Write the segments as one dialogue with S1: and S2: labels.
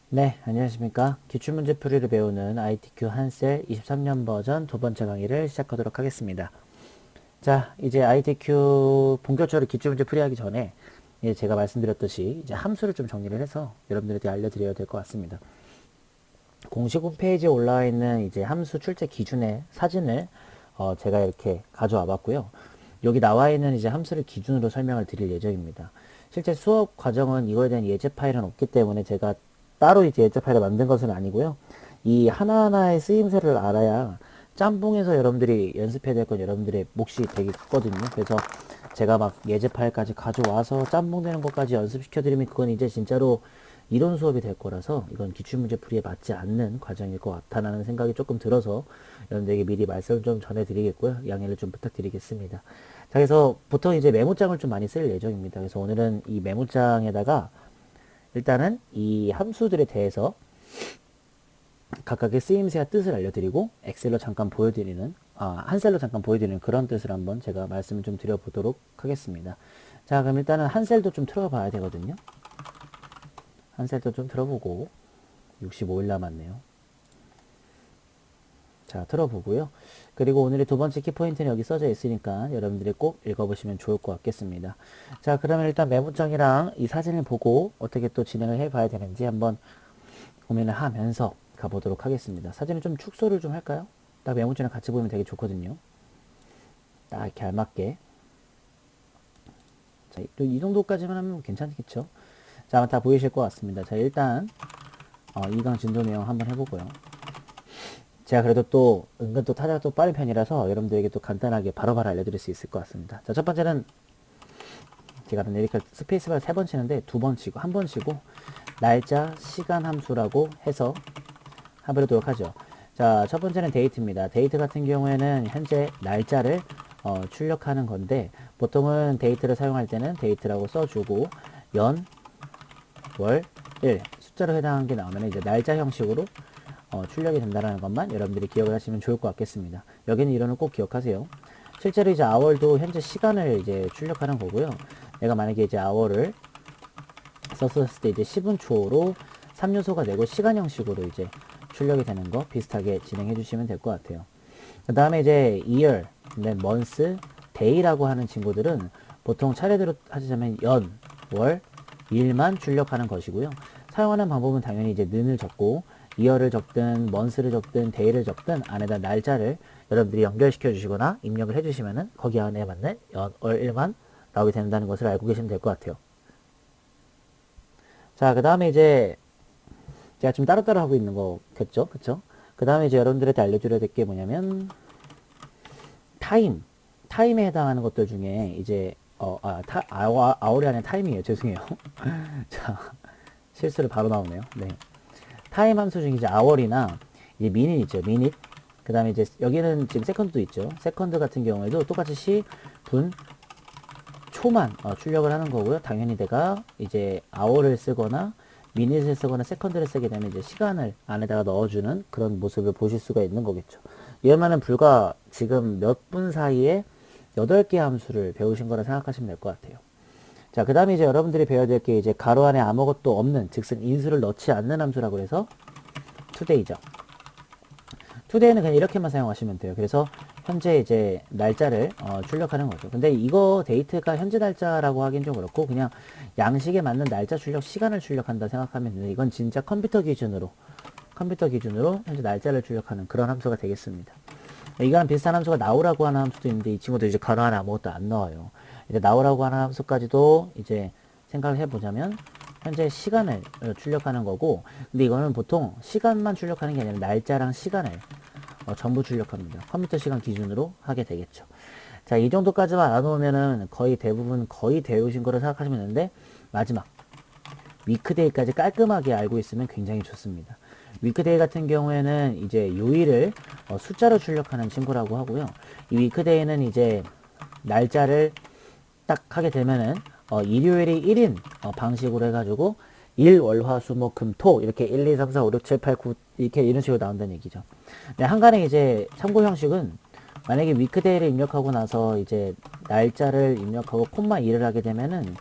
S1: 네, 안녕하십니까. 기출문제 풀이를 배우는 ITQ 한셀 23년 버전 두 번째 강의를 시작하도록 하겠습니다. 자, 이제 ITQ 본격적으로 기출문제 풀이하기 전에 이제 제가 말씀드렸듯이 이제 함수를 좀 정리를 해서 여러분들한테 알려드려야 될 것 같습니다. 공식 홈페이지에 올라와 있는 이제 함수 출제 기준의 사진을 제가 이렇게 가져와 봤고요. 여기 나와 있는 이제 함수를 기준으로 설명을 드릴 예정입니다. 실제 수업 과정은 이거에 대한 예제 파일은 없기 때문에 제가 따로 이제 예제 파일을 만든 것은 아니고요. 이 하나하나의 쓰임새를 알아야 짬뽕에서 여러분들이 연습해야 될 건 여러분들의 몫이 되겠거든요. 그래서 제가 막 예제 파일까지 가져와서 짬뽕 되는 것까지 연습시켜드리면 그건 이제 진짜로 이론 수업이 될 거라서 이건 기출문제 풀이에 맞지 않는 과정일 것 같다는 생각이 조금 들어서 여러분들에게 미리 말씀을 좀 전해드리겠고요. 양해를 좀 부탁드리겠습니다. 자, 그래서 보통 이제 메모장을 좀 많이 쓸 예정입니다. 그래서 오늘은 이 메모장에다가 일단은 이 함수들에 대해서 각각의 쓰임새와 뜻을 알려드리고 엑셀로 잠깐 보여드리는 한셀로 잠깐 보여드리는 그런 뜻을 한번 제가 말씀을 좀 드려보도록 하겠습니다. 자, 그럼 일단은 한셀도 좀 틀어봐야 되거든요. 한셀도 좀 틀어보고 65일 남았네요. 자, 틀어보고요. 그리고 오늘의 두 번째 키포인트는 여기 써져 있으니까 여러분들이 꼭 읽어보시면 좋을 것 같겠습니다. 자, 그러면 일단 메모장이랑 이 사진을 보고 어떻게 또 진행을 해봐야 되는지 한번 고민을 하면서 가보도록 하겠습니다. 사진을 좀 축소를 좀 할까요? 딱 메모장이랑 같이 보면 되게 좋거든요. 딱 이렇게 알맞게. 자, 또 이 정도까지만 하면 괜찮겠죠? 자, 아마 다 보이실 것 같습니다. 자, 일단 2강 진도 내용 한번 해보고요. 제가 그래도 또 은근 또 타자가 또 빠른 편이라서 여러분들에게 또 간단하게 바로바로 알려드릴 수 있을 것 같습니다. 자, 첫 번째는 제가 이렇게 스페이스바를 3번 치는데 2번 치고 1번 치고 날짜 시간 함수라고 해서 해보도록 하죠. 자, 첫 번째는 데이트입니다. 데이트 같은 경우에는 현재 날짜를 출력하는 건데 보통은 데이트를 사용할 때는 데이트라고 써주고 연, 월, 일 숫자로 해당하는 게 나오면 이제 날짜 형식으로 출력이 된다는 것만 여러분들이 기억을 하시면 좋을 것 같겠습니다. 여기는 이론을 꼭 기억하세요. 실제로 이제 아월도 현재 시간을 이제 출력하는 거고요. 내가 만약에 이제 아월을 썼을 때 이제 10분 초로 3요소가 되고 시간 형식으로 이제 출력이 되는 거 비슷하게 진행해 주시면 될 것 같아요. 그 다음에 이제 year, month, day라고 하는 친구들은 보통 차례대로 하자면 연, 월, 일만 출력하는 것이고요. 사용하는 방법은 당연히 이제 는을 적고 year를 적든 month를 적든 day를 적든 안에다 날짜를 여러분들이 연결시켜 주시거나 입력을 해 주시면은 거기 안에 맞는 연, 월, 일만 나오게 된다는 것을 알고 계시면 될 것 같아요. 자, 그 다음에 이제 제가 지금 따로따로 하고 있는 거겠죠? 그쵸? 그 다음에 이제 여러분들한테 알려드려야 될 게 뭐냐면 타임에 해당하는 것들 중에 이제 아울이 아니라 타임이에요. 죄송해요. 자, 실수를 바로 나오네요. 네. 타임 함수 중에 이제 아월이나 이제 미닛 있죠. 미닛. 그 다음에 이제 여기는 지금 세컨드도 있죠. 세컨드 같은 경우에도 똑같이 시, 분, 초만 출력을 하는 거고요. 당연히 내가 이제 아워를 쓰거나 미닛을 쓰거나 세컨드를 쓰게 되면 이제 시간을 안에다가 넣어주는 그런 모습을 보실 수가 있는 거겠죠. 얘만은 불과 지금 몇 분 사이에 8개 함수를 배우신 거라 생각하시면 될 것 같아요. 자, 그 다음에 이제 여러분들이 배워야 될 게 이제 가로 안에 아무것도 없는, 즉슨 인수를 넣지 않는 함수라고 해서 today죠. today는 그냥 이렇게만 사용하시면 돼요. 그래서 현재 이제 날짜를 출력하는 거죠. 근데 이거 데이트가 현재 날짜라고 하긴 좀 그렇고 그냥 양식에 맞는 날짜 출력 시간을 출력한다 생각하면 되는데 이건 진짜 컴퓨터 기준으로 현재 날짜를 출력하는 그런 함수가 되겠습니다. 이거랑 비슷한 함수가 나오라고 하는 함수도 있는데 이 친구도 이제 가로 안에 아무것도 안 넣어요. 이제 나오라고 하는 함수까지도 이제 생각을 해보자면 현재 시간을 출력하는 거고 근데 이거는 보통 시간만 출력하는 게 아니라 날짜랑 시간을 전부 출력합니다. 컴퓨터 시간 기준으로 하게 되겠죠. 자, 이 정도까지만 알아놓으면은 거의 대부분 거의 배우신 거로 생각하시면 되는데 마지막 위크데이까지 깔끔하게 알고 있으면 굉장히 좋습니다. 위크데이 같은 경우에는 이제 요일을 숫자로 출력하는 친구라고 하고요. 이 위크데이는 이제 날짜를 딱 하게 되면은 일요일이 1인 방식으로 해가지고 일, 월, 화, 수, 목, 금, 토 이렇게 1, 2, 3, 4, 5, 6, 7, 8, 9 이렇게 이런 식으로 나온다는 얘기죠. 네, 한간에 이제 참고 형식은 만약에 위크데이를 입력하고 나서 이제 날짜를 입력하고 콤마 2를 하게 되면은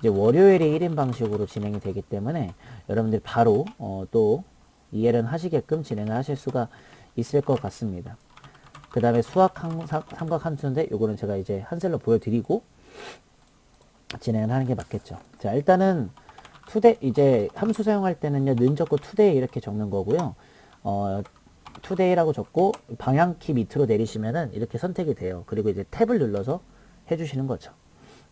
S1: 이제 월요일에 1인 방식으로 진행이 되기 때문에 여러분들이 바로 또 이해를 하시게끔 진행을 하실 수가 있을 것 같습니다. 그 다음에 수학 삼각 함수인데 요거는 제가 이제 한 셀로 보여드리고 진행을 하는 게 맞겠죠. 자, 일단은 투데 이제 함수 사용할 때는요, 는 적고 투데이 이렇게 적는 거고요. 투데이라고 적고 방향키 밑으로 내리시면은 이렇게 선택이 돼요. 그리고 이제 탭을 눌러서 해주시는 거죠.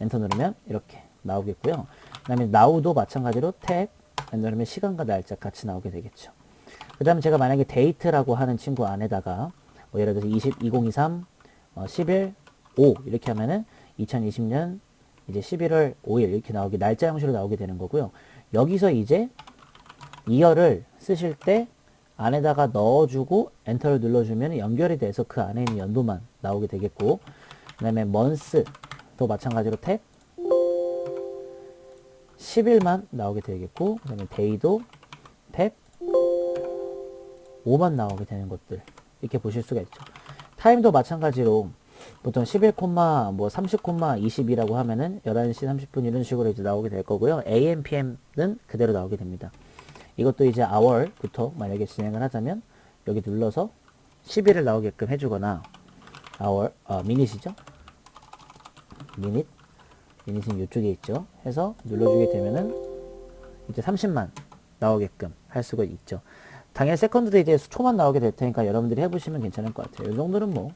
S1: 엔터 누르면 이렇게 나오겠고요. 그 다음에 now도 마찬가지로 탭 누르면 시간과 날짜 같이 나오게 되겠죠. 그 다음에 제가 만약에 데이트라고 하는 친구 안에다가 뭐 예를 들어서 2023 10일 5 이렇게 하면은 2020년 이제 11월 5일 이렇게 나오게 날짜 형식으로 나오게 되는 거고요. 여기서 이제 이어를 쓰실 때 안에다가 넣어주고 엔터를 눌러주면 연결이 돼서 그 안에 있는 연도만 나오게 되겠고, 그 다음에 month도 마찬가지로 탭 10일만 나오게 되겠고, 그 다음에 day도 탭 5만 나오게 되는 것들 이렇게 보실 수가 있죠. 타임도 마찬가지로 보통 11, 뭐 30, 20이라고 하면은 11시 30분 이런 식으로 이제 나오게 될 거고요. AM, PM은 그대로 나오게 됩니다. 이것도 이제 hour부터 만약에 진행을 하자면 여기 눌러서 10일을 나오게끔 해주거나 hour, minut이죠. minut은 이쪽에 있죠. 해서 눌러주게 되면은 이제 30만 나오게끔 할 수가 있죠. 당연히 세컨드도 이제 초만 나오게 될 테니까 여러분들이 해보시면 괜찮을 것 같아요. 이 정도는 뭐.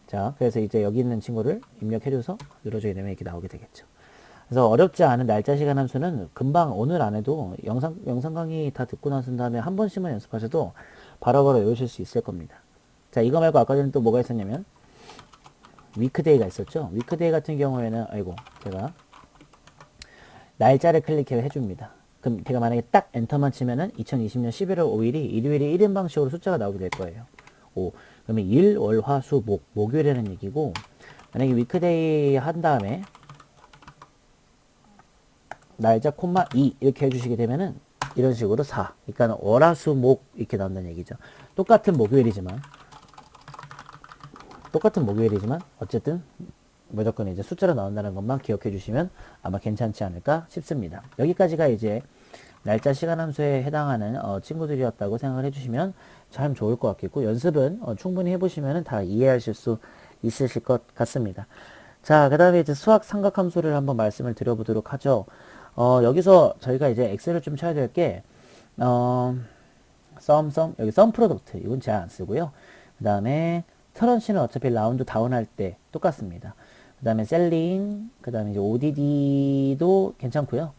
S1: 자, 그래서 이제 여기 있는 친구를 입력해줘서 눌러주게 되면 이렇게 나오게 되겠죠. 그래서 어렵지 않은 날짜 시간 함수는 금방 오늘 안에도 영상 강의 다 듣고 나선 다음에 한 번씩만 연습하셔도 바로바로 외우실 수 있을 겁니다. 자, 이거 말고 아까 전에 또 뭐가 있었냐면 위크데이가 있었죠. 위크데이 같은 경우에는 제가 날짜를 클릭해 줍니다. 그럼 제가 만약에 딱 엔터만 치면은 2020년 11월 5일이 일요일에 1인 방식으로 숫자가 나오게 될 거예요. 그러면 일, 월, 화, 수, 목요일이라는 얘기고, 만약에 위크데이 한 다음에 날짜 콤마 2 이렇게 해주시게 되면은 이런 식으로 4, 그러니까 월, 화, 수, 목 이렇게 나온다는 얘기죠. 똑같은 목요일이지만 어쨌든 무조건 이제 숫자로 나온다는 것만 기억해 주시면 아마 괜찮지 않을까 싶습니다. 여기까지가 이제 날짜 시간 함수에 해당하는 친구들이었다고 생각을 해주시면 참 좋을 것 같겠고, 연습은 충분히 해보시면 다 이해하실 수 있으실 것 같습니다. 자, 그 다음에 이제 수학 삼각 함수를 한번 말씀을 드려보도록 하죠. 여기서 저희가 이제 엑셀을 좀 쳐야 될 게 여기 썸 프로덕트 이건 제가 안 쓰고요. 그 다음에 트런치는 어차피 라운드 다운 할 때 똑같습니다. 그 다음에 셀링, 그 다음에 이제 ODD도 괜찮고요.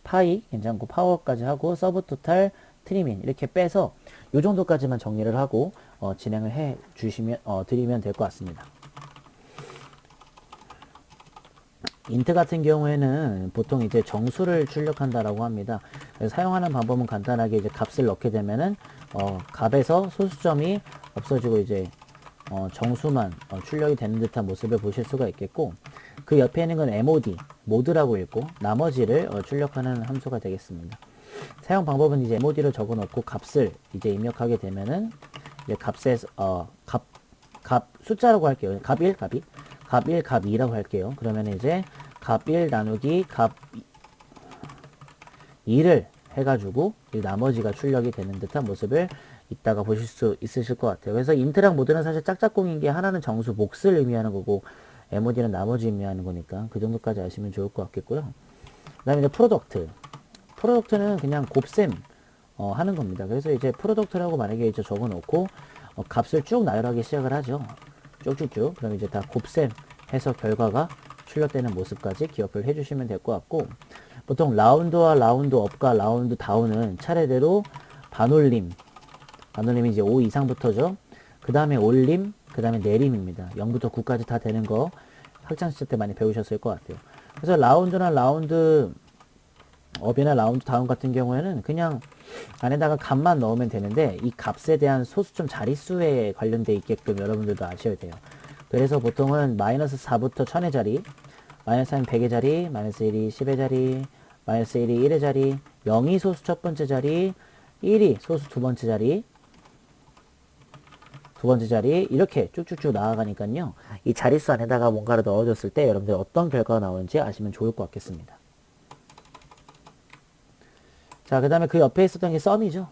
S1: 파이 괜찮고 파워까지 하고 서브 토탈, 트리민 이렇게 빼서 요 정도까지만 정리를 하고 진행을 해 주시면 드리면 될 것 같습니다. 인트 같은 경우에는 보통 이제 정수를 출력한다라고 합니다. 그래서 사용하는 방법은 간단하게 이제 값을 넣게 되면은 값에서 소수점이 없어지고 이제 정수만 출력이 되는 듯한 모습을 보실 수가 있겠고, 그 옆에 있는 건 MOD, 모드라고 있고 나머지를 출력하는 함수가 되겠습니다. 사용 방법은 이제 MOD를 적어 놓고 값을 이제 입력하게 되면은 이제 값에 값 숫자라고 할게요. 값 1, 값 2, 값 1, 값 2라고 할게요. 그러면 이제 값 1 나누기 값 2를 해가지고 나머지가 출력이 되는 듯한 모습을 이따가 보실 수 있으실 것 같아요. 그래서 인트랑 모드는 사실 짝짝꿍인 게 하나는 정수 몫을 의미하는 거고 MOD는 나머지 의미하는 거니까 그 정도까지 아시면 좋을 것 같겠고요. 그 다음에 이제 프로덕트는 그냥 곱셈 하는 겁니다. 그래서 이제 프로덕트라고 만약에 이제 적어 놓고 값을 쭉 나열하기 시작을 하죠. 쭉쭉쭉. 그럼 이제 다 곱셈 해서 결과가 출력되는 모습까지 기억을 해주시면 될 것 같고, 보통 라운드와 라운드 업과 라운드 다운은 차례대로 반올림이 이제 5 이상부터죠. 그 다음에 올림, 그 다음에 내림입니다. 0부터 9까지 다 되는 거 학창시절 때 많이 배우셨을 것 같아요. 그래서 라운드나 라운드 업이나 라운드 다운 같은 경우에는 그냥 안에다가 값만 넣으면 되는데, 이 값에 대한 소수점 자릿수에 관련돼 있게끔 여러분들도 아셔야 돼요. 그래서 보통은 마이너스 4부터 1000의 자리, 마이너스 3이 100의 자리, 마이너스 1이 10의 자리, 마이너스 1이 1의 자리, 0이 소수 첫 번째 자리, 1이 소수 두 번째 자리, 이렇게 쭉쭉쭉 나아가니까요. 이 자릿수 안에다가 뭔가를 넣어줬을 때 여러분들 어떤 결과가 나오는지 아시면 좋을 것 같겠습니다. 자, 그 다음에 그 옆에 있었던 게 썸이죠.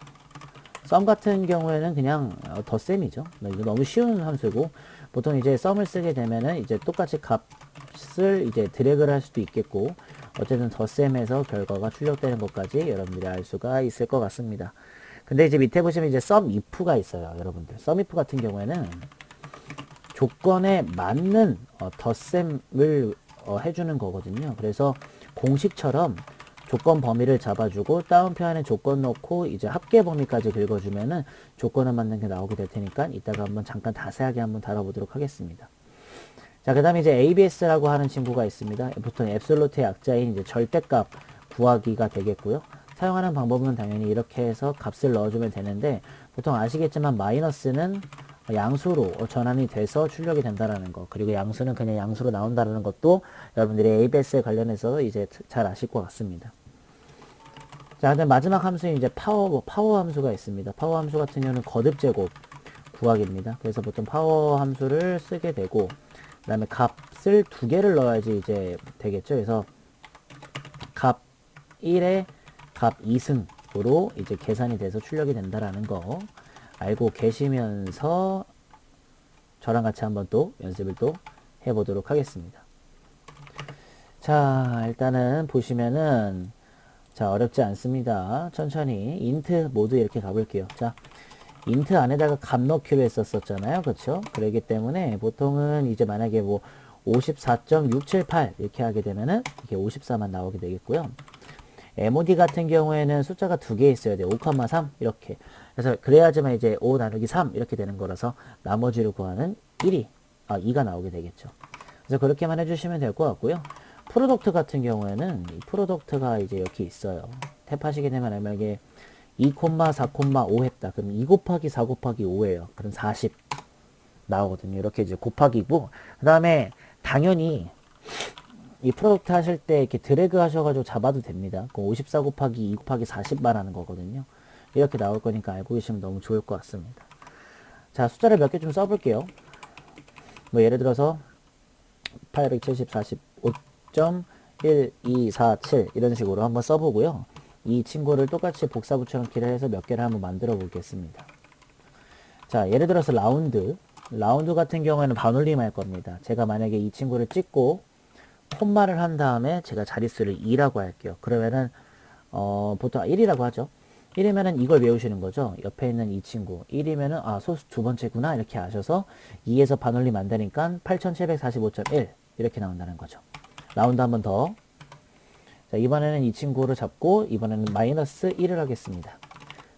S1: 썸 같은 경우에는 그냥 덧셈이죠. 이거 너무 쉬운 함수고, 보통 이제 썸을 쓰게 되면은 이제 똑같이 값을 이제 드래그를 할 수도 있겠고, 어쨌든 덧셈에서 결과가 출력되는 것까지 여러분들이 알 수가 있을 것 같습니다. 근데 이제 밑에 보시면 이제 썸 if가 있어요, 여러분들. 썸 if 같은 경우에는 조건에 맞는 덧셈을 해주는 거거든요. 그래서 공식처럼 조건 범위를 잡아주고 다운표 안에 조건 넣고 이제 합계 범위까지 긁어주면은 조건에 맞는 게 나오게 될 테니까 이따가 한번 잠깐 자세하게 한번 다뤄보도록 하겠습니다. 자, 그 다음에 이제 ABS라고 하는 친구가 있습니다. 보통 앱솔루트의 약자인 이제 절대값 구하기가 되겠고요. 사용하는 방법은 당연히 이렇게 해서 값을 넣어주면 되는데, 보통 아시겠지만 마이너스는 양수로 전환이 돼서 출력이 된다라는 거, 그리고 양수는 그냥 양수로 나온다라는 것도 여러분들이 ABS에 관련해서 이제 잘 아실 것 같습니다. 자, 근데 마지막 함수인 이제 파워 함수가 있습니다. 파워 함수 같은 경우는 거듭 제곱 구하기입니다. 그래서 보통 파워 함수를 쓰게 되고, 그 다음에 값을 두 개를 넣어야지 이제 되겠죠. 그래서 값 1에 값 2승으로 이제 계산이 돼서 출력이 된다라는 거 알고 계시면서 저랑 같이 한번 또 연습을 또 해보도록 하겠습니다. 자, 일단은 보시면은 자, 어렵지 않습니다. 천천히 인트 모드 이렇게 가볼게요. 자, 인트 안에다가 값 넣기로 했었잖아요. 그렇죠? 그러기 때문에 보통은 이제 만약에 뭐 54.678 이렇게 하게 되면은 이게 54만 나오게 되겠고요. MOD 같은 경우에는 숫자가 두 개 있어야 돼요. 5,3 이렇게. 그래서 그래야지만 이제 5 나누기 3 이렇게 되는 거라서 나머지를 구하는 2가 나오게 되겠죠. 그래서 그렇게만 해주시면 될 것 같고요. 프로덕트 같은 경우에는 이 프로덕트가 이제 여기 있어요. 탭하시게 되면 만약에 2,4,5 했다. 그럼 2 곱하기 4 곱하기 5예요. 그럼 40 나오거든요. 이렇게 이제 곱하기고, 그 다음에 당연히 이 프로덕트 하실 때 이렇게 드래그 하셔가지고 잡아도 됩니다. 그 54 곱하기 2 곱하기 40 말하는 거거든요. 이렇게 나올 거니까 알고 계시면 너무 좋을 것 같습니다. 자, 숫자를 몇 개 좀 써볼게요. 뭐 예를 들어서 870, 45.1247 이런 식으로 한번 써보고요. 이 친구를 똑같이 복사 붙여넣기를 해서 몇 개를 한번 만들어 보겠습니다. 자, 예를 들어서 라운드 같은 경우에는 반올림 할 겁니다. 제가 만약에 이 친구를 찍고 콤마를 한 다음에 제가 자릿수를 2라고 할게요. 그러면은 보통 1이라고 하죠. 1이면은 이걸 외우시는 거죠. 옆에 있는 이 친구 1이면은 소수 두 번째구나 이렇게 아셔서 2에서 반올림 안되니까 8745.1 이렇게 나온다는 거죠. 라운드 한 번 더. 자, 이번에는 이 친구를 잡고 이번에는 마이너스 1을 하겠습니다.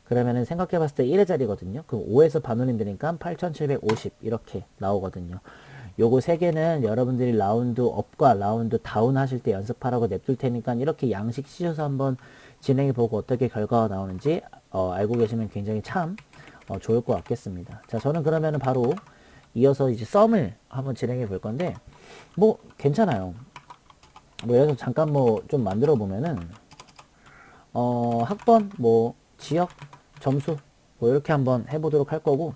S1: 그러면은 생각해봤을 때 1의 자리거든요. 그럼 5에서 반올림 되니까 8750 이렇게 나오거든요. 요거 세 개는 여러분들이 라운드 업과 라운드 다운 하실 때 연습하라고 냅둘 테니까 이렇게 양식 씌셔서 한번 진행해보고 어떻게 결과가 나오는지 알고 계시면 굉장히 참 좋을 것 같겠습니다. 자, 저는 그러면은 바로 이어서 이제 썸을 한번 진행해 볼 건데, 뭐 괜찮아요. 뭐 예를 들어서 잠깐 뭐 좀 만들어 보면은 학번 뭐 지역 점수 뭐 이렇게 한번 해보도록 할 거고,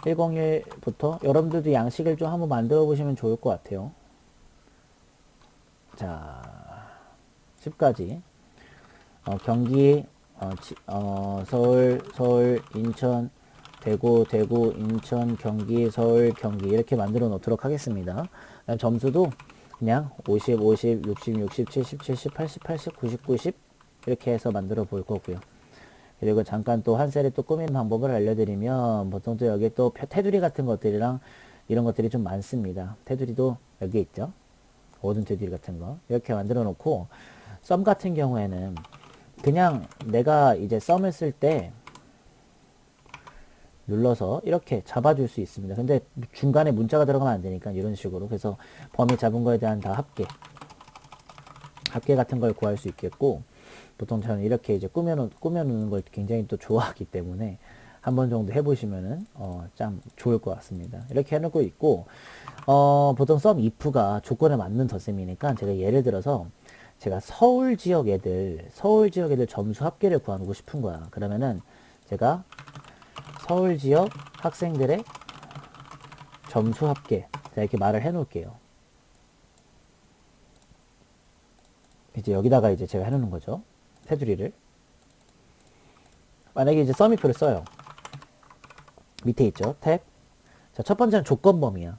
S1: 101부터 여러분들도 양식을 좀 한번 만들어 보시면 좋을 것 같아요. 자, 10까지 경기 서울 인천 대구 인천 경기 서울 경기 이렇게 만들어 놓도록 하겠습니다. 점수도 그냥 50 50 60 60 70 70 80 80 90 90 이렇게 해서 만들어 볼 거고요. 그리고 잠깐 또 한 셀에 또 꾸미는 방법을 알려드리면, 보통 또 여기 또 테두리 같은 것들이랑 이런 것들이 좀 많습니다. 테두리도 여기 있죠. 모든 테두리 같은 거 이렇게 만들어 놓고, 썸 같은 경우에는 그냥 내가 이제 썸을 쓸 때 눌러서 이렇게 잡아줄 수 있습니다. 근데 중간에 문자가 들어가면 안 되니까 이런 식으로. 그래서 범위 잡은 거에 대한 다 합계 같은 걸 구할 수 있겠고, 보통 저는 이렇게 이제 꾸며놓는 걸 굉장히 또 좋아하기 때문에 한 번 정도 해보시면은 참 좋을 것 같습니다. 이렇게 해놓고 있고, 보통 썸 if가 조건에 맞는 덧셈이니까 제가 예를 들어서 제가 서울 지역 애들 점수 합계를 구하고 싶은 거야. 그러면은 제가 서울 지역 학생들의 점수 합계, 자, 이렇게 말을 해 놓을게요. 이제 여기다가 이제 제가 해 놓는 거죠. 테두리를. 만약에 이제 서미표를 써요. 밑에 있죠. 탭. 자, 첫 번째는 조건범위야.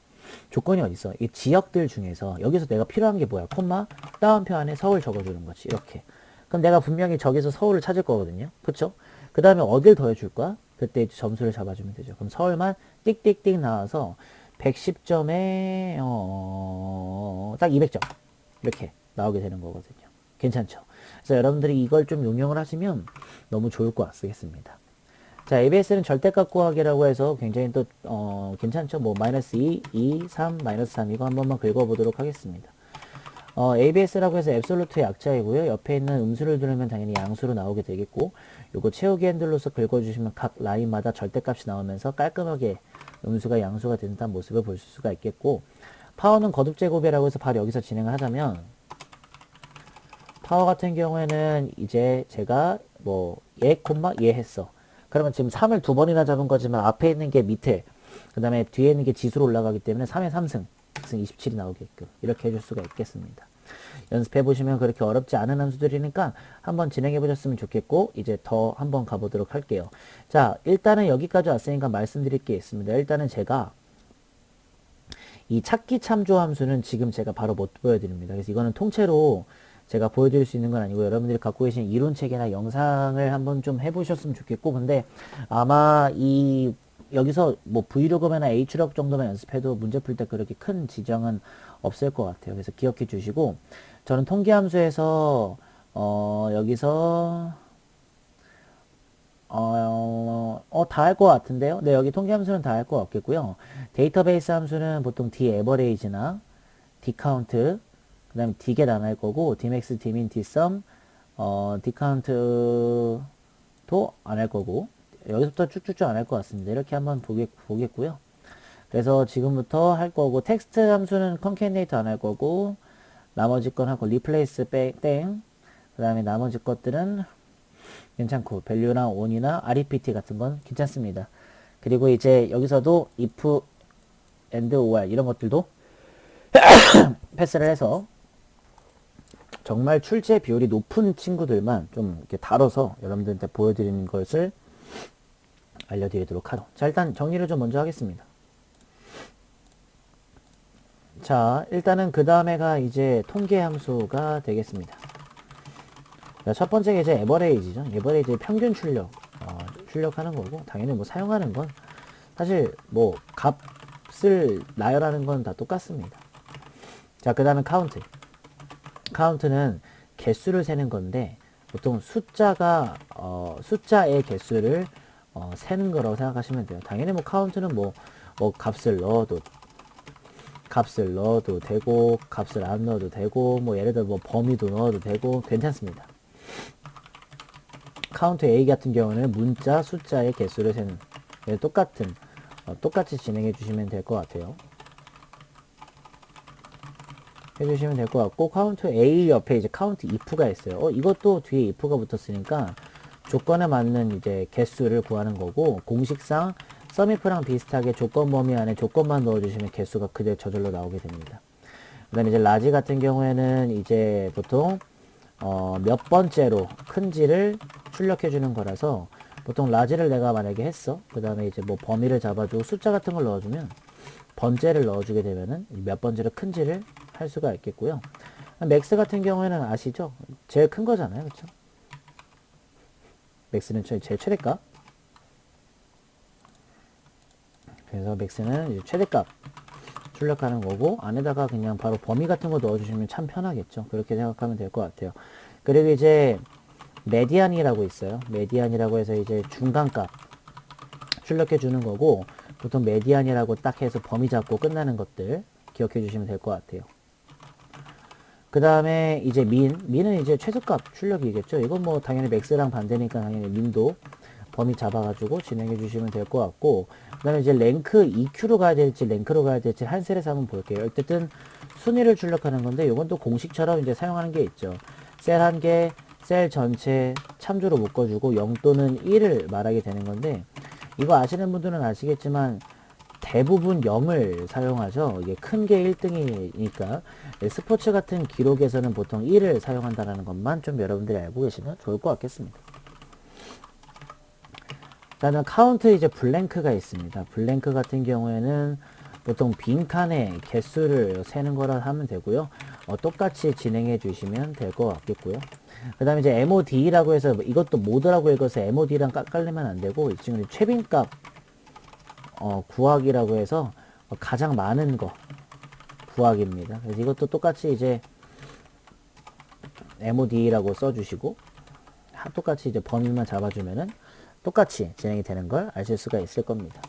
S1: 조건이 어디 있어? 이 지역들 중에서 여기서 내가 필요한 게 뭐야? 콤마 따옴표 안에 서울 적어주는 거지. 이렇게. 그럼 내가 분명히 저기서 서울을 찾을 거거든요. 그쵸? 그 다음에 어딜 더해줄 거야? 그때 이제 점수를 잡아주면 되죠. 그럼 서울만 띡띡띡 나와서 110점에 딱 200점 이렇게 나오게 되는 거거든요. 괜찮죠? 그래서 여러분들이 이걸 좀 응용을 하시면 너무 좋을 것 같습니다. 자, ABS는 절대값 구하기라고 해서 굉장히 또 괜찮죠? 뭐 마이너스 2, 2, 3, 마이너스 3 이거 한 번만 긁어보도록 하겠습니다. ABS라고 해서 앱솔루트의 약자이고요. 옆에 있는 음수를 두르면 당연히 양수로 나오게 되겠고, 요거 채우기 핸들로서 긁어주시면 각 라인마다 절대값이 나오면서 깔끔하게 음수가 양수가 된다는 모습을 볼 수가 있겠고, 파워는 거듭 제곱이라고 해서 바로 여기서 진행을 하자면, 파워 같은 경우에는 이제 제가 뭐 얘, 얘 했어. 그러면 지금 3을 두 번이나 잡은 거지만 앞에 있는 게 밑에, 그 다음에 뒤에 있는 게 지수로 올라가기 때문에 3의 3승, 27이 나오게끔 이렇게 해줄 수가 있겠습니다. 연습해 보시면 그렇게 어렵지 않은 함수들이니까 한번 진행해 보셨으면 좋겠고, 이제 더 한번 가보도록 할게요. 자, 일단은 여기까지 왔으니까 말씀드릴 게 있습니다. 일단은 제가 이 찾기 참조 함수는 지금 제가 바로 못 보여드립니다. 그래서 이거는 통째로 제가 보여드릴 수 있는 건 아니고 여러분들이 갖고 계신 이론책이나 영상을 한번 좀 해보셨으면 좋겠고, 근데 아마 이 여기서 뭐 브이로그나 H력 정도만 연습해도 문제 풀 때 그렇게 큰 지장은 없을 것 같아요. 그래서 기억해 주시고, 저는 통계함수에서 여기서 다 할 것 같은데요. 네, 여기 통계함수는 다 할 것 같겠고요. 데이터베이스 함수는 보통 dAverage나 dCount, 그 다음에 dget 안 할 거고, dmax, dmin, dsum, dcount도 안 할 거고, 여기서부터 쭉쭉쭉 안 할 것 같습니다. 이렇게 한번 보겠고요. 그래서 지금부터 할 거고, 텍스트 함수는 concatenate 안 할 거고, 나머지 건 하고, replace 땡, 그 다음에 나머지 것들은 괜찮고, value나 on이나 rept 같은 건 괜찮습니다. 그리고 이제 여기서도 if, and, or 이런 것들도 패스를 해서 정말 출제 비율이 높은 친구들만 좀 이렇게 다뤄서 여러분들한테 보여드리는 것을 알려드리도록 하죠. 자, 일단 정리를 좀 먼저 하겠습니다. 자, 일단은 그 다음에가 이제 통계 함수가 되겠습니다. 자, 첫 번째가 이제 에버레이지죠. 에버레이지 평균 출력하는 거고, 당연히 뭐 사용하는 건 사실 뭐 값을 나열하는 건 다 똑같습니다. 자, 그 다음에 카운트. 카운트는 개수를 세는 건데, 보통 숫자의 개수를 세는 거라고 생각하시면 돼요. 당연히 뭐 카운트는 뭐 값을 넣어도 되고, 값을 안 넣어도 되고, 뭐 예를 들어 뭐 범위도 넣어도 되고 괜찮습니다. 카운트 A 같은 경우는 문자, 숫자의 개수를 세는, 똑같이 진행해 주시면 될 것 같아요. 해주시면 될 것 같고, 카운트 A 옆에 이제 카운트 if가 있어요. 이것도 뒤에 if가 붙었으니까 조건에 맞는 이제 개수를 구하는 거고, 공식상 sumif랑 비슷하게 조건 범위 안에 조건만 넣어주시면 개수가 그대로 저절로 나오게 됩니다. 그 다음에 이제 라지 같은 경우에는 이제 보통 몇 번째로 큰지를 출력해 주는 거라서, 보통 라지를 내가 만약에 했어. 그 다음에 이제 뭐 범위를 잡아주고 숫자 같은 걸 넣어주면 번째를 넣어주게 되면은 몇 번째로 큰지를 할 수가 있겠고요. 맥스 같은 경우에는 아시죠? 제일 큰 거잖아요. 그쵸? 맥스는 제일 최대값. 그래서 맥스는 이제 최대값 출력하는 거고, 안에다가 그냥 바로 범위 같은 거 넣어주시면 참 편하겠죠. 그렇게 생각하면 될 것 같아요. 그리고 이제 메디안이라고 있어요. 메디안이라고 해서 이제 중간값 출력해 주는 거고, 보통 메디안이라고 딱 해서 범위 잡고 끝나는 것들 기억해 주시면 될 것 같아요. 그 다음에 이제 민은 이제 최소값 출력이겠죠. 이건 뭐 당연히 맥스랑 반대니까 당연히 민도 범위 잡아가지고 진행해 주시면 될 것 같고, 그 다음에 이제 랭크 EQ로 가야 될지 랭크로 가야 될지 한 셀에서 한번 볼게요. 어쨌든 순위를 출력하는 건데, 이건 또 공식처럼 이제 사용하는 게 있죠. 셀 한 개, 셀 전체 참조로 묶어주고 0 또는 1을 말하게 되는 건데, 이거 아시는 분들은 아시겠지만 대부분 0을 사용하죠. 이게 큰 게 1등이니까. 스포츠 같은 기록에서는 보통 1을 사용한다는 것만 좀 여러분들이 알고 계시면 좋을 것 같겠습니다. 일단은 카운트 이제 블랭크가 있습니다. 블랭크 같은 경우에는 보통 빈칸의 개수를 세는 거라 하면 되고요. 똑같이 진행해 주시면 될 것 같겠고요. 그 다음에 이제 MOD라고 해서 이것도 모드라고 읽어서 MOD랑 깎으려면 안 되고 이 친구는 최빈값 구하기라고 해서 가장 많은 거 구하기입니다. 그래서 이것도 똑같이 이제 MOD라고 써주시고 똑같이 이제 범위만 잡아주면은 똑같이 진행이 되는 걸 아실 수가 있을 겁니다.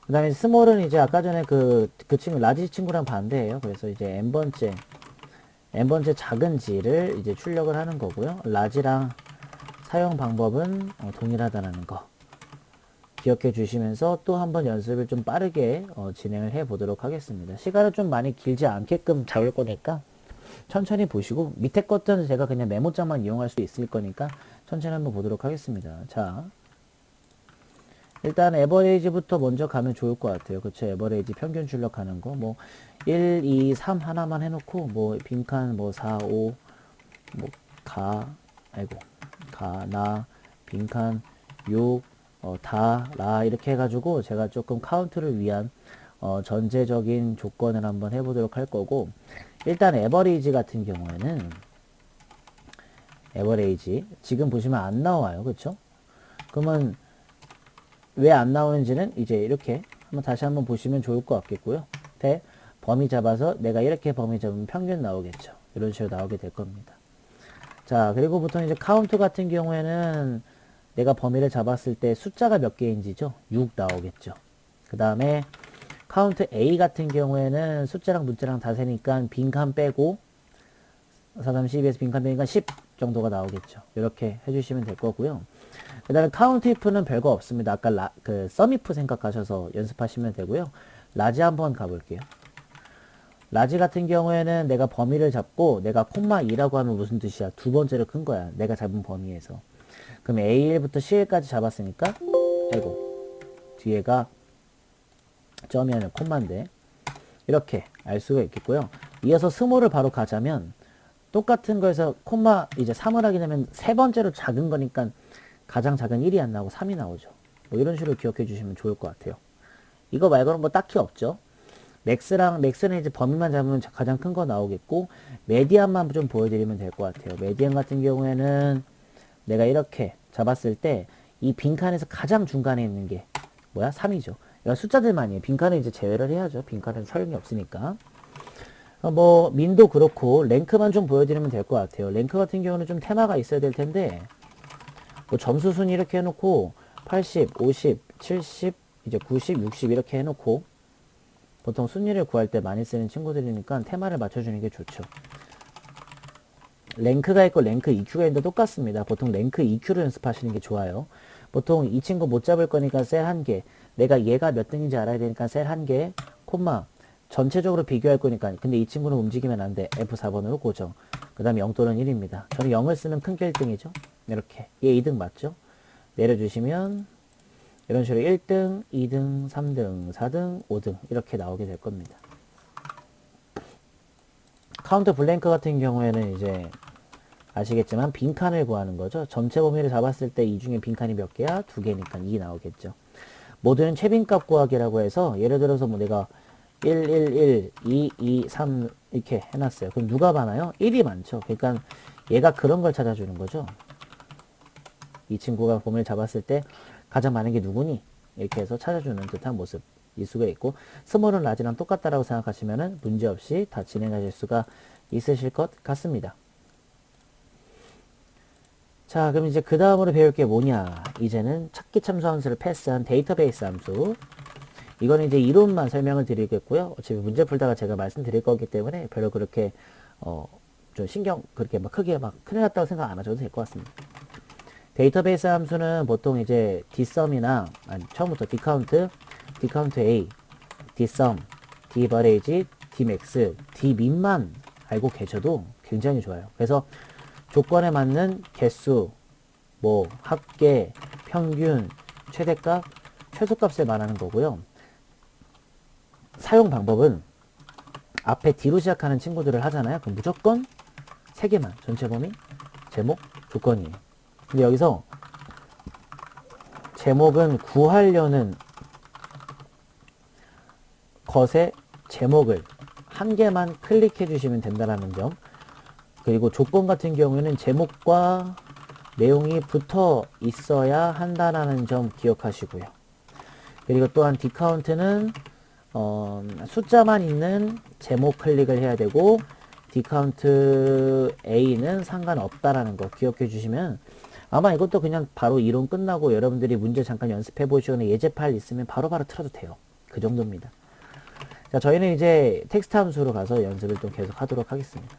S1: 그 다음에 스몰은 이제 아까 전에 그 친구 라지 친구랑 반대예요. 그래서 이제 n번째 작은 g를 이제 출력을 하는 거고요. 라지랑 사용 방법은 동일하다는 거 기억해 주시면서 또 한번 연습을 좀 빠르게 진행을 해 보도록 하겠습니다. 시간은 좀 많이 길지 않게끔 잡을 거니까 천천히 보시고 밑에 것들은 제가 그냥 메모장만 이용할 수 있을 거니까 천천히 한번 보도록 하겠습니다. 자, 일단 에버레이지부터 먼저 가면 좋을 것 같아요. 그쵸? 에버레이지 평균 출력하는 거 뭐 1, 2, 3 하나만 해놓고 뭐 빈칸 뭐 4, 5 뭐 나 빈칸 6 라 이렇게 해가지고 제가 조금 카운트를 위한 전제적인 조건을 한번 해보도록 할 거고, 일단 에버레이지 같은 경우에는 에버레이지 지금 보시면 안 나와요. 그쵸? 그러면 왜 안 나오는지는 이제 이렇게 다시 한번 보시면 좋을 것 같겠고요. 범위 잡아서 내가 이렇게 범위 잡으면 평균 나오겠죠. 이런 식으로 나오게 될 겁니다. 자, 그리고 보통 이제 카운트 같은 경우에는 내가 범위를 잡았을 때 숫자가 몇 개인지죠. 6 나오겠죠. 그 다음에 카운트 A 같은 경우에는 숫자랑 문자랑 다 세니까 빈칸 빼고 4, 3, 12에서 빈칸 빼니까 10 정도가 나오겠죠. 이렇게 해주시면 될 거고요. 그 다음에 카운트 if는 별거 없습니다. 아까 sum if 생각하셔서 연습하시면 되고요. 라지 한번 가볼게요. 라지 같은 경우에는 내가 범위를 잡고 내가 콤마 2라고 하면 무슨 뜻이야? 두 번째로 큰 거야. 내가 잡은 범위에서. 그럼 A1부터 C1까지 잡았으니까 아이고 뒤에가 점이 아니라 콤마인데 이렇게 알 수가 있겠고요. 이어서 스몰을 바로 가자면 똑같은 거에서 콤마 이제 3을 하게 되면 세 번째로 작은 거니까 가장 작은 1이 안 나오고 3이 나오죠. 뭐 이런 식으로 기억해 주시면 좋을 것 같아요. 이거 말고는 뭐 딱히 없죠. 맥스는 이제 범위만 잡으면 가장 큰 거 나오겠고, 메디안만 좀 보여드리면 될 것 같아요. 메디안 같은 경우에는 내가 이렇게 잡았을 때 이 빈칸에서 가장 중간에 있는 게 뭐야? 3이죠. 이건 숫자들만이에요. 빈칸은 이제 제외를 해야죠. 빈칸은 소용이 없으니까. 뭐 민도 그렇고 랭크만 좀 보여드리면 될 것 같아요. 랭크 같은 경우는 좀 테마가 있어야 될 텐데 뭐 점수 순위 이렇게 해놓고 80, 50, 70, 이제 90, 60 이렇게 해놓고 보통 순위를 구할 때 많이 쓰는 친구들이니까 테마를 맞춰주는 게 좋죠. 랭크가 있고 랭크 EQ가 있는데 똑같습니다. 보통 랭크 EQ를 연습하시는 게 좋아요. 보통 이 친구 못 잡을 거니까 셀 1개, 내가 얘가 몇 등인지 알아야 되니까 셀 1개, 콤마 전체적으로 비교할 거니까, 근데 이 친구는 움직이면 안 돼. F4번으로 고정. 그 다음에 0 또는 1입니다. 저는 0을 쓰면 큰 게 1등이죠. 이렇게. 얘 2등 맞죠? 내려주시면 이런 식으로 1등, 2등, 3등, 4등, 5등 이렇게 나오게 될 겁니다. 카운트 블랭크 같은 경우에는 이제 아시겠지만 빈칸을 구하는 거죠. 전체 범위를 잡았을 때 이 중에 빈칸이 몇 개야? 2개니까 2 나오겠죠. 모드는 최빈값 구하기라고 해서 예를 들어서 뭐 내가 1, 1, 1, 2, 2, 3 이렇게 해놨어요. 그럼 누가 많아요? 1이 많죠. 그러니까 얘가 그런 걸 찾아주는 거죠. 이 친구가 범위를 잡았을 때 가장 많은 게 누구니? 이렇게 해서 찾아주는 듯한 모습일 수가 있고, 스몰은 라지랑 똑같다라고 생각하시면 문제없이 다 진행하실 수가 있으실 것 같습니다. 자, 그럼 이제 그 다음으로 배울 게 뭐냐? 이제는 찾기 참수 함수를 패스한 데이터베이스 함수. 이거는 이제 이론만 설명을 드리겠고요. 어차피 문제 풀다가 제가 말씀드릴 거기 때문에 별로 그렇게 좀 신경 그렇게 막 크게 막 큰일 났다고 생각 안 하셔도 될 것 같습니다. 데이터베이스 함수는 보통 이제 dsum이나 처음부터 dcount a, dsum, daverage, dmax, dmin만 알고 계셔도 굉장히 좋아요. 그래서 조건에 맞는 개수, 뭐 합계, 평균, 최대값, 최소값을 말하는 거고요. 사용 방법은 앞에 D로 시작하는 친구들을 하잖아요. 그럼 무조건 3개만, 전체 범위, 제목, 조건이에요. 근데 여기서 제목은 구하려는 것의 제목을 한 개만 클릭해 주시면 된다는 점. 그리고 조건 같은 경우에는 제목과 내용이 붙어 있어야 한다는 점 기억하시고요. 그리고 또한 디카운트는 숫자만 있는 제목 클릭을 해야 되고 디카운트 A는 상관없다라는 거 기억해 주시면 아마 이것도 그냥 바로 이론 끝나고 여러분들이 문제 잠깐 연습해 보시거나 예제 파일 있으면 바로바로 틀어도 돼요. 그 정도입니다. 자, 저희는 이제 텍스트 함수로 가서 연습을 좀 계속 하도록 하겠습니다.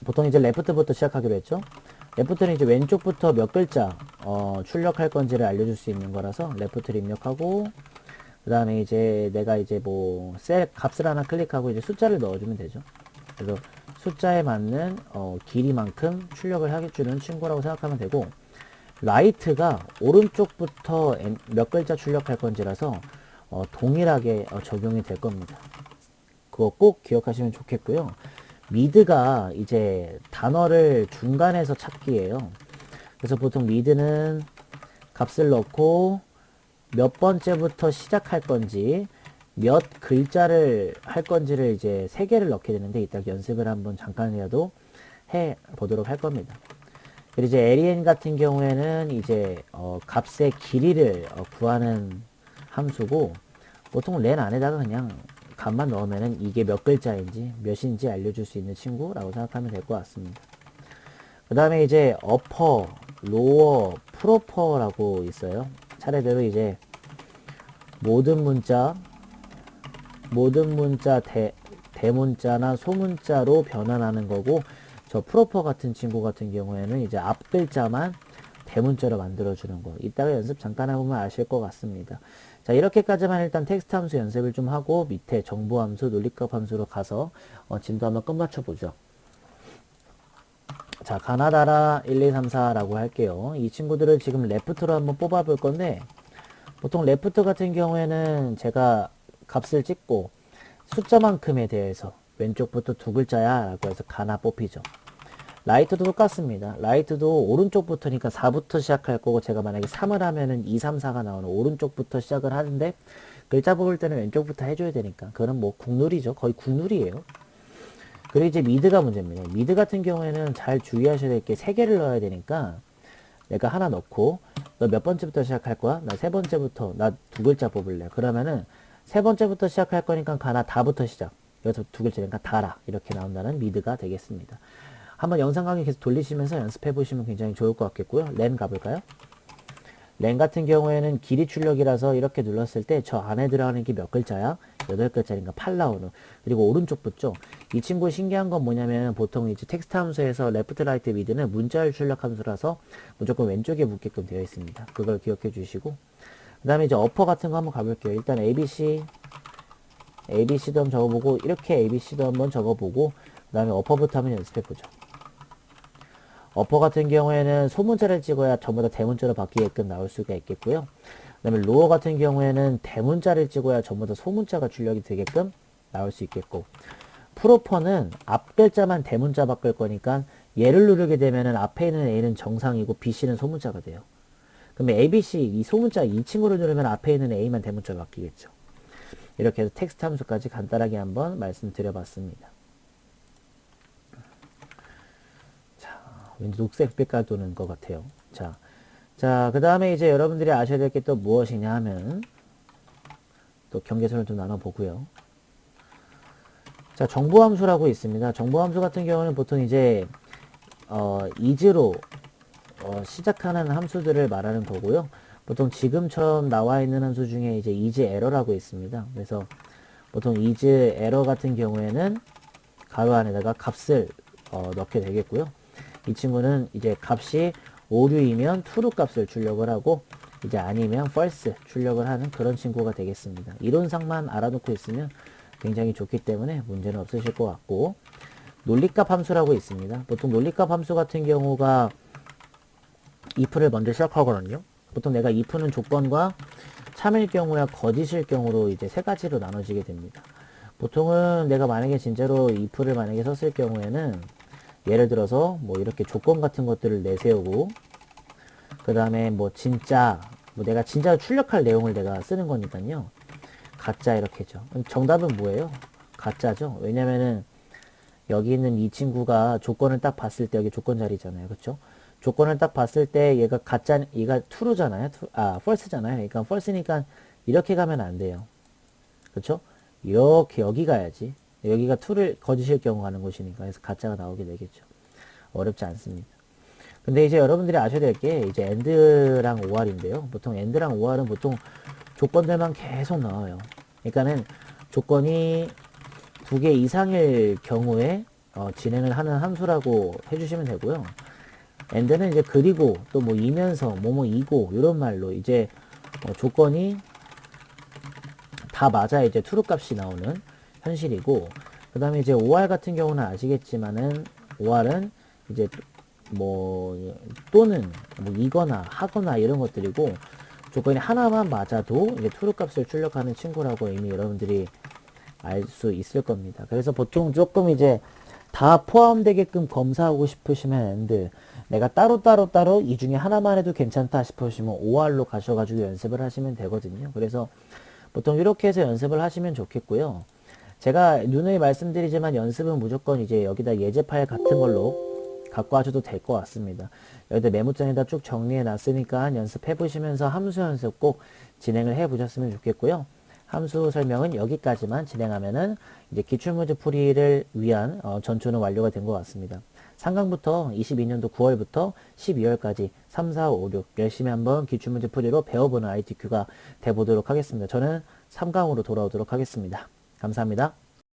S1: 보통 이제 레프트부터 시작하기로 했죠. 레프트는 이제 왼쪽부터 몇 글자 출력할 건지를 알려줄 수 있는 거라서 레프트를 입력하고 그 다음에 이제 내가 이제 뭐 셀 값을 하나 클릭하고 이제 숫자를 넣어주면 되죠. 그래서 숫자에 맞는 길이만큼 출력을 해주는 친구라고 생각하면 되고 라이트가 오른쪽부터 몇 글자 출력할 건지라서 동일하게 적용이 될 겁니다. 그거 꼭 기억하시면 좋겠고요. 미드가 이제 단어를 중간에서 찾기예요. 그래서 보통 미드는 값을 넣고 몇 번째부터 시작할 건지 몇 글자를 할 건지를 이제 3개를 넣게 되는데 이따 연습을 한번 잠깐이라도 해 보도록 할 겁니다. 그리고 이제 len 같은 경우에는 이제 값의 길이를 구하는 함수고 보통 len 안에다가 그냥 값만 넣으면은 이게 몇 글자인지 몇인지 알려줄 수 있는 친구라고 생각하면 될 것 같습니다. 그 다음에 이제 upper, lower, proper라고 있어요. 차례대로 이제 모든 문자 대문자나 소문자로 변환하는 거고 저 proper 같은 친구 같은 경우에는 이제 앞 글자만 대문자로 만들어주는 거. 이따가 연습 잠깐 해보면 아실 것 같습니다. 자, 이렇게까지만 일단 텍스트 함수 연습을 좀 하고 밑에 정보 함수, 논리값 함수로 가서 진도 한번 끝마쳐 보죠. 자, 가나다라 1, 2, 3, 4라고 할게요. 이 친구들을 지금 레프트로 한번 뽑아 볼 건데 보통 레프트 같은 경우에는 제가 값을 찍고 숫자만큼에 대해서 왼쪽부터 2글자야 라고 해서 가나 뽑히죠. 라이트도 똑같습니다. 라이트도 오른쪽부터니까 4부터 시작할 거고 제가 만약에 3을 하면은 2, 3, 4가 나오는 오른쪽부터 시작을 하는데 글자 뽑을 때는 왼쪽부터 해줘야 되니까 그건 뭐 국룰이죠. 거의 국룰이에요. 그리고 이제 미드가 문제입니다. 미드 같은 경우에는 잘 주의하셔야 될 게 3개를 넣어야 되니까 내가 하나 넣고 너 몇 번째부터 시작할 거야? 나 3번째부터 나 2글자 뽑을래. 그러면은 3번째부터 시작할 거니까 가나 다부터 시작. 여기서 2글자니까 다라 이렇게 나온다는 미드가 되겠습니다. 한번 영상 강의 계속 돌리시면서 연습해 보시면 굉장히 좋을 것 같겠고요. len 가볼까요? len 같은 경우에는 길이 출력이라서 이렇게 눌렀을 때 저 안에 들어가는 게 몇 글자야? 8글자니까 8 나오는. 그리고 오른쪽 붙죠? 이 친구 신기한 건 뭐냐면 보통 이제 텍스트 함수에서 left, right, mid는 문자열 출력 함수라서 무조건 왼쪽에 붙게끔 되어 있습니다. 그걸 기억해 주시고 그 다음에 이제 upper 같은 거 한번 가볼게요. 일단 ABC도 한번 적어보고 이렇게 ABC도 한번 적어보고 그 다음에 upper부터 한번 연습해 보죠. 어퍼 같은 경우에는 소문자를 찍어야 전부 다 대문자로 바뀌게끔 나올 수가 있겠고요. 그 다음에 로어 같은 경우에는 대문자를 찍어야 전부 다 소문자가 출력이 되게끔 나올 수 있겠고 프로퍼는 앞 글자만 대문자 바꿀 거니까 얘를 누르게 되면은 앞에 있는 A는 정상이고 BC는 소문자가 돼요. 그러면 ABC 이 소문자 이 친구를 누르면 앞에 있는 A만 대문자로 바뀌겠죠. 이렇게 해서 텍스트 함수까지 간단하게 한번 말씀드려 봤습니다. 왠지 녹색 빛깔 도는 것 같아요. 자, 그 다음에 이제 여러분들이 아셔야 될 게 또 무엇이냐 하면 또 경계선을 좀 나눠보고요. 자, 정보함수라고 있습니다. 정보함수 같은 경우는 보통 이제 is로 시작하는 함수들을 말하는 거고요. 보통 지금처럼 나와 있는 함수 중에 이제 is error라고 있습니다. 그래서 보통 is error 같은 경우에는 가로 안에다가 값을 넣게 되겠고요. 이 친구는 이제 값이 오류이면 true 값을 출력을 하고 이제 아니면 false 출력을 하는 그런 친구가 되겠습니다. 이론상만 알아놓고 있으면 굉장히 좋기 때문에 문제는 없으실 것 같고 논리값 함수라고 있습니다. 보통 논리값 함수 같은 경우가 if를 먼저 시작하거든요. 보통 내가 if는 조건과 참일 경우야 거짓일 경우로 이제 3가지로 나눠지게 됩니다. 보통은 내가 만약에 진짜로 if를 만약에 썼을 경우에는 예를 들어서 뭐 이렇게 조건 같은 것들을 내세우고 그 다음에 뭐 진짜, 뭐 내가 진짜 출력할 내용을 내가 쓰는 거니까요. 가짜 이렇게죠. 정답은 뭐예요? 가짜죠. 왜냐면은 여기 있는 이 친구가 조건을 딱 봤을 때 여기 조건 자리잖아요. 그쵸? 조건을 딱 봤을 때 얘가 가짜, 얘가 true잖아요. false잖아요. 그러니까 false니까 이렇게 가면 안 돼요. 그쵸? 이렇게 여기 가야지. 여기가 true를 거짓일 경우 가는 곳이니까. 그래서 가짜가 나오게 되겠죠. 어렵지 않습니다. 근데 이제 여러분들이 아셔야 될 게 이제 and랑 or인데요. 보통 and랑 or은 보통 조건들만 계속 나와요. 그러니까는 조건이 두 개 이상일 경우에 진행을 하는 함수라고 해주시면 되고요. and는 이제 그리고 또 뭐 이면서 뭐뭐 이고 이런 말로 이제 조건이 다 맞아 이제 true 값이 나오는 현실이고, 그 다음에 이제 or 같은 경우는 아시겠지만은 or은 이제 뭐 또는 뭐 이거나 하거나 이런 것들이고, 조건이 하나만 맞아도 이제 true 값을 출력하는 친구라고 이미 여러분들이 알 수 있을 겁니다. 그래서 보통 조금 이제 다 포함되게끔 검사하고 싶으시면 and, 내가 따로 이 중에 하나만 해도 괜찮다 싶으시면 or로 가셔가지고 연습을 하시면 되거든요. 그래서 보통 이렇게 해서 연습을 하시면 좋겠고요. 제가 누누이 말씀드리지만 연습은 무조건 이제 여기다 예제 파일 같은 걸로 갖고 하셔도 될 것 같습니다. 여기다 메모장에다 쭉 정리해 놨으니까 연습해 보시면서 함수 연습 꼭 진행을 해 보셨으면 좋겠고요. 함수 설명은 여기까지만 진행하면은 이제 기출문제 풀이를 위한 전초는 완료가 된 것 같습니다. 3강부터 22년도 9월부터 12월까지 3, 4, 5, 6 열심히 한번 기출문제 풀이로 배워보는 ITQ가 돼보도록 하겠습니다. 저는 3강으로 돌아오도록 하겠습니다. 감사합니다.